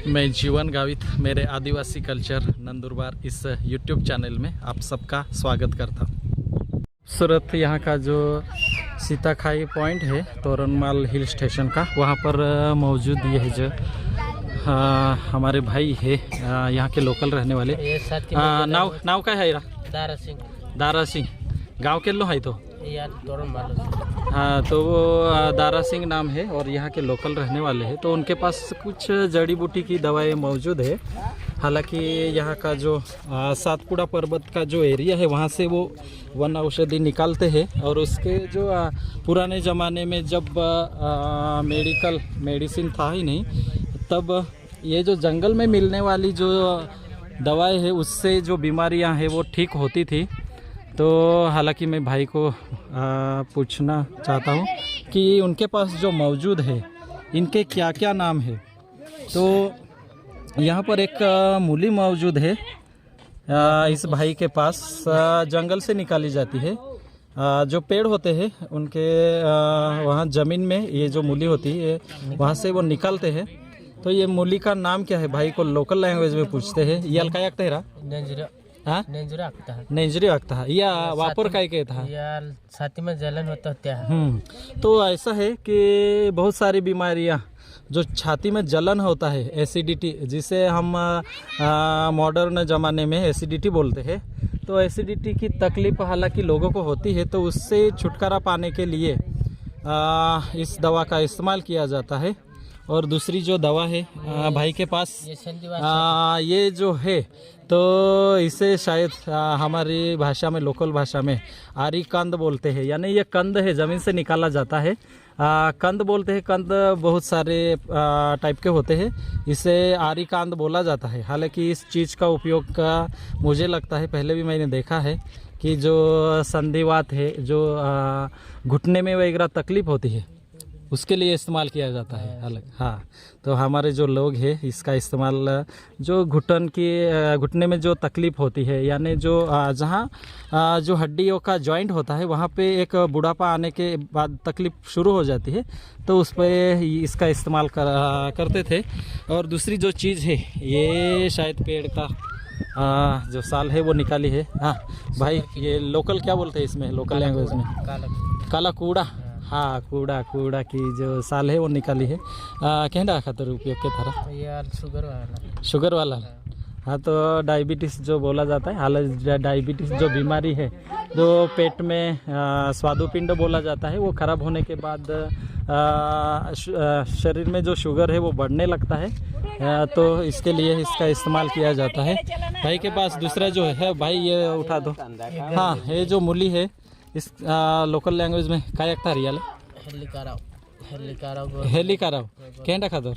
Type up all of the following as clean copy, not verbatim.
मैं जीवन गावित मेरे आदिवासी कल्चर नंदुरबार इस YouTube चैनल में आप सबका स्वागत करता हूँ। सूरत यहाँ का जो सीताखाई पॉइंट है तोरणमाल हिल स्टेशन का, वहाँ पर मौजूद ये है जो हमारे भाई है यहाँ के लोकल रहने वाले। नाव का है? दारा सिंह गाँव के लो है तो हाँ, तो वो दारा सिंह नाम है और यहाँ के लोकल रहने वाले हैं। तो उनके पास कुछ जड़ी बूटी की दवाएं मौजूद है। हालांकि यहाँ का जो सातपुड़ा पर्वत का जो एरिया है वहाँ से वो वन औषधि निकालते हैं और उसके जो पुराने ज़माने में जब मेडिसिन था ही नहीं, तब ये जो जंगल में मिलने वाली जो दवाएँ है उससे जो बीमारियाँ हैं वो ठीक होती थी। तो हालांकि मैं भाई को पूछना चाहता हूँ कि उनके पास जो मौजूद है इनके क्या क्या नाम है। तो यहाँ पर एक मूली मौजूद है इस भाई के पास, जंगल से निकाली जाती है। जो पेड़ होते हैं उनके वहाँ ज़मीन में ये जो मूली होती है वहाँ से वो निकालते हैं। तो ये मूली का नाम क्या है? भाई को लोकल लैंग्वेज में पूछते हैं। ये अलका याक तेरा नेंजरी आगता है या वापर काय के था यार छाती में जलन होता है। तो ऐसा है कि बहुत सारी बीमारियां जो छाती में जलन होता है, एसिडिटी, जिसे हम मॉडर्न ज़माने में एसिडिटी बोलते हैं। तो एसिडिटी की तकलीफ हालांकि लोगों को होती है, तो उससे छुटकारा पाने के लिए इस दवा का इस्तेमाल किया जाता है। और दूसरी जो दवा है भाई के पास ये जो है, तो इसे शायद हमारी भाषा में, लोकल भाषा में आरी कंद बोलते हैं। यानी ये कंद है, ज़मीन से निकाला जाता है। कंद बोलते हैं। कंद बहुत सारे टाइप के होते हैं, इसे आरी कंद बोला जाता है। हालांकि इस चीज़ का उपयोग का मुझे लगता है, पहले भी मैंने देखा है कि जो संधिवात है, जो घुटने में वगैरह तकलीफ होती है, उसके लिए इस्तेमाल किया जाता है अलग। हाँ, तो हमारे जो लोग हैं इसका इस्तेमाल जो घुटने में जो तकलीफ़ होती है, यानी जो जहाँ जो हड्डियों का जॉइंट होता है वहाँ पे एक बुढ़ापा आने के बाद तकलीफ़ शुरू हो जाती है, तो उस पर इसका इस्तेमाल करते थे। और दूसरी जो चीज़ है, ये शायद पेड़ का जो साल है वो निकाली है। हाँ भाई, ये लोकल क्या बोलते हैं इसमें, लोकल लैंग्वेज में? काला कूड़ा। हाँ, कूड़ा की जो साल है वो निकाली है। कहना खातर उपयोग के थारा यार शुगर वाला। हाँ, तो डायबिटीज़ जो बोला जाता है, हालांकि डायबिटीज़ जो बीमारी है, जो पेट में स्वादुपिंड बोला जाता है, वो ख़राब होने के बाद शरीर में जो शुगर है वो बढ़ने लगता है। तो इसके लिए इसका इस्तेमाल किया जाता है। भाई के पास दूसरा जो है, भाई ये उठा दो। हाँ, ये जो मूली है इस लोकल लैंग्वेज में क्या लगता है? रियल हेलिकाराव कहना खातर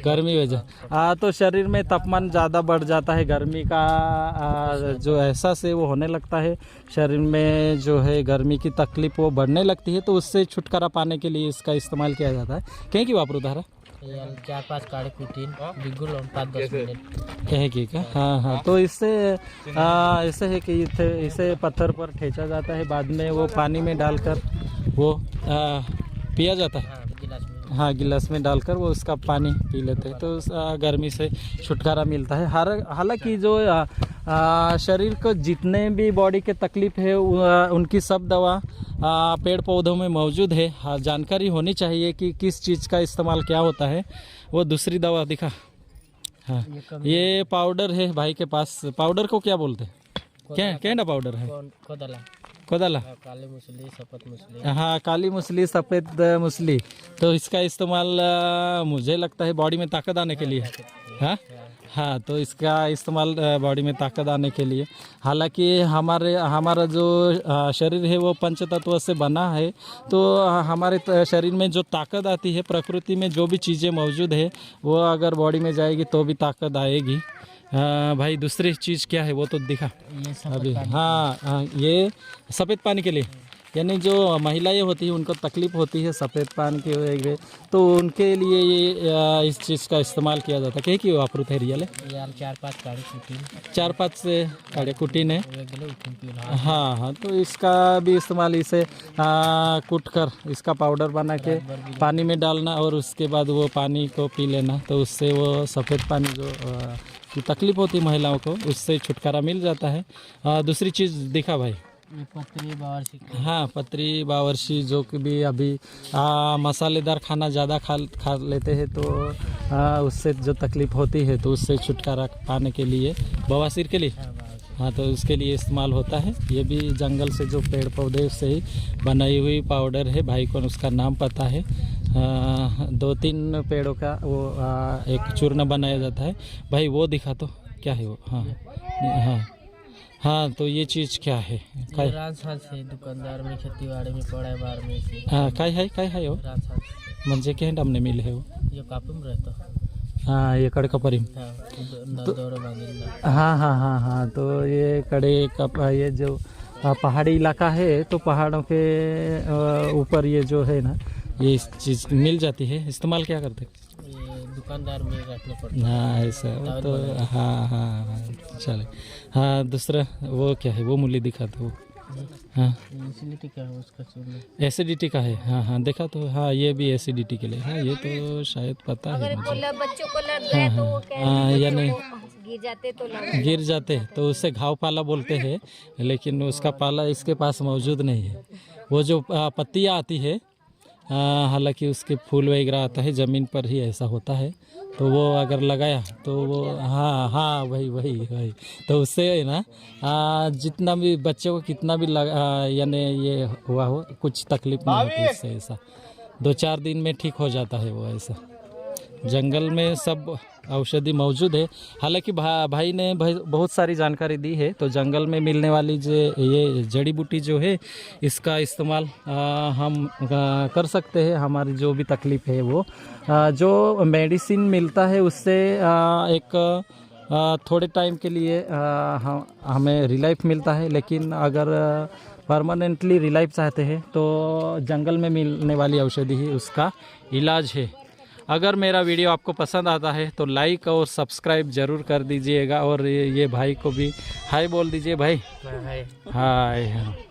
गर्मी वजह तो शरीर में तापमान ज़्यादा बढ़ जाता है, गर्मी का जो एहसास है वो होने लगता है, शरीर में जो है गर्मी की तकलीफ वो बढ़ने लगती है। तो उससे छुटकारा पाने के लिए इसका इस्तेमाल किया जाता है। कहीं की वापरू धारा 4-5 काढ़े कुटीन बिल्कुल 5-10 मिनट कहे की का। हाँ, तो इससे ऐसे है कि इसे पत्थर पर ठेंचा जाता है, बाद में वो पानी में डालकर वो पिया जाता है। हाँ, गिलास में डालकर वो उसका पानी पी लेते हैं, तो गर्मी से छुटकारा मिलता है। हालांकि जो शरीर को जितने भी बॉडी के तकलीफ है उनकी सब दवा पेड़ पौधों में मौजूद है। हाँ, जानकारी होनी चाहिए कि किस चीज़ का इस्तेमाल क्या होता है। वो दूसरी दवा दिखा। हाँ, ये पाउडर है भाई के पास। पाउडर को क्या बोलते हैं? क्या ना पाउडर है? कोदला, काली मुसली, सफ़ेद मुसली। हाँ, काली मुसली, सफ़ेद मुसली। तो इसका इस्तेमाल मुझे लगता है बॉडी में ताकत आने के लिए। हाँ, तो इसका इस्तेमाल बॉडी में ताकत आने के लिए। हालांकि हमारा जो शरीर है वो पंच तत्व से बना है, तो हमारे शरीर में जो ताकत आती है, प्रकृति में जो भी चीज़ें मौजूद है वो अगर बॉडी में जाएगी तो भी ताकत आएगी। भाई दूसरी चीज़ क्या है वो तो दिखा अभी। हाँ, ये सफ़ेद पानी के लिए। यानी जो महिलाएं होती हैं उनको तकलीफ होती है सफ़ेद पान के वगैरह, तो उनके लिए ये इस चीज़ का इस्तेमाल किया जाता है। कहीं की वापरत है रियल यार 4-5 काढ़े कुटीन 4-5 से काढ़े कुटीन है। वेगले उठून पिऊन हाँ हाँ, तो इसका भी इस्तेमाल इसे कूट कर इसका पाउडर बना के पानी में डालना और उसके बाद वो पानी को पी लेना, तो उससे वो सफ़ेद पानी जो की तकलीफ होती महिलाओं को उससे छुटकारा मिल जाता है। दूसरी चीज़ दिखा भाई, पत्री बावर्ची। हाँ पत्री बावर्ची, जो कि भी अभी मसालेदार खाना ज़्यादा खा लेते हैं तो उससे जो तकलीफ़ होती है तो उससे छुटकारा पाने के लिए बवासीर के लिए, हाँ तो उसके लिए इस्तेमाल होता है। ये भी जंगल से जो पेड़ पौधे से ही बनाई हुई पाउडर है। भाई को उसका नाम पता है। 2-3 पेड़ों का वो एक चूर्ण बनाया जाता है। भाई वो दिखा तो क्या है वो, हाँ हाँ हाँ, तो ये चीज़ क्या है? दुकानदार में खेतीवाड़ी में पड़ा है बार में से। हाँ काय है वो म्हणजे के हमने मिले है वो ये कापूम रहता। हाँ ये कड़का परिम। हाँ हाँ हाँ हाँ, तो ये कड़े का ये जो पहाड़ी इलाका है तो पहाड़ों के ऊपर ये जो है ना ये इस चीज़ मिल जाती है। इस्तेमाल क्या करते दुकानदार में रखना पड़ता है। हाँ ऐसा तो हाँ हाँ हाँ चले। हाँ दूसरा वो क्या है वो मूली दिखा तो वो, हाँ एसिडिटी का है उसका चूर्ण। एसिडिटी का है, हाँ हाँ देखा तो, हाँ ये भी एसिडिटी के लिए, हाँ ये तो शायद पता है मुझे। बच्चों को लग गया तो वो हाँ यानी गिर जाते तो उससे घाव पाला बोलते हैं, लेकिन उसका पाला इसके पास मौजूद नहीं है। वो जो पत्तियाँ आती है हालांकि उसके फूल वगैरह आता है ज़मीन पर ही ऐसा होता है, तो वो अगर लगाया तो वो हाँ हाँ वही तो उससे है ना जितना भी बच्चे को कितना भी यानी ये हुआ हो कुछ तकलीफ नहीं होती इससे। ऐसा 2-4 दिन में ठीक हो जाता है वो। ऐसा जंगल में सब औषधि मौजूद है। हालांकि भाई ने बहुत सारी जानकारी दी है, तो जंगल में मिलने वाली जो ये जड़ी बूटी जो है इसका इस्तेमाल हम कर सकते हैं। हमारी जो भी तकलीफ़ है वो जो मेडिसिन मिलता है उससे एक थोड़े टाइम के लिए हमें रिलाइफ मिलता है, लेकिन अगर परमानेंटली रिलाइफ चाहते हैं तो जंगल में मिलने वाली औषधि ही उसका इलाज है। अगर मेरा वीडियो आपको पसंद आता है तो लाइक और सब्सक्राइब ज़रूर कर दीजिएगा, और ये भाई को भी हाय बोल दीजिए भाई। हाय हाय।